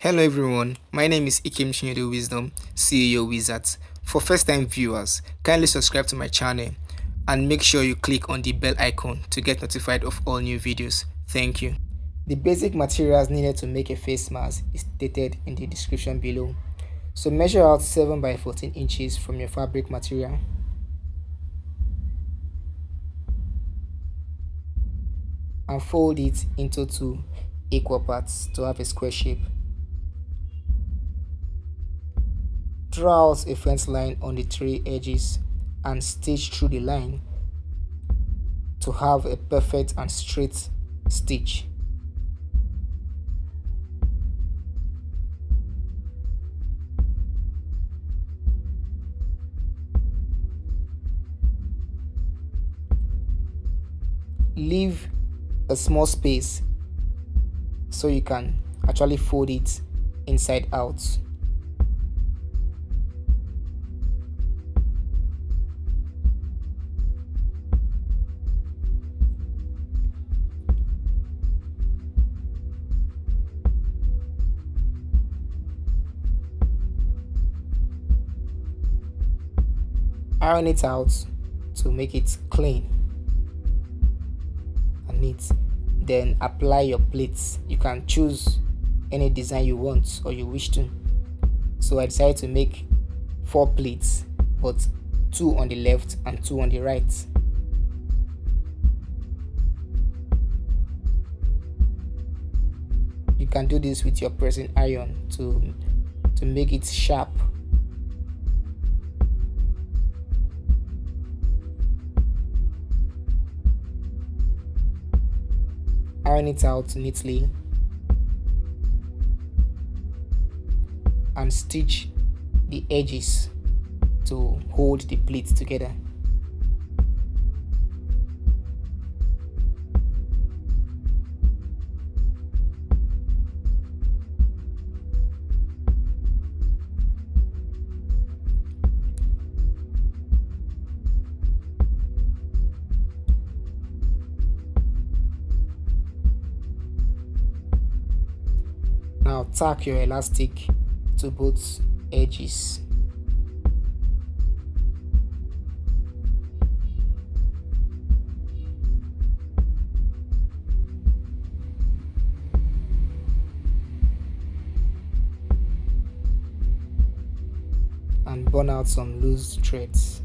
Hello everyone, my name is Ikem Chinedu Wisdom, CEO Wizards. For first time viewers, kindly subscribe to my channel and make sure you click on the bell icon to get notified of all new videos. Thank you. The basic materials needed to make a face mask is stated in the description below. So measure out 7 by 14 inches from your fabric material. And fold it into 2 equal parts to have a square shape. Draw out a fence line on the 3 edges and stitch through the line to have a perfect and straight stitch. Leave a small space so you can actually fold it inside out. Iron it out to make it clean and neat. Then apply your plates. You can choose any design you want or you wish to. So I decided to make 4 plates, but 2 on the left and 2 on the right. You can do this with your pressing iron to make it sharp. Iron it out neatly and stitch the edges to hold the pleats together. Now tack your elastic to both edges. And burn out some loose threads.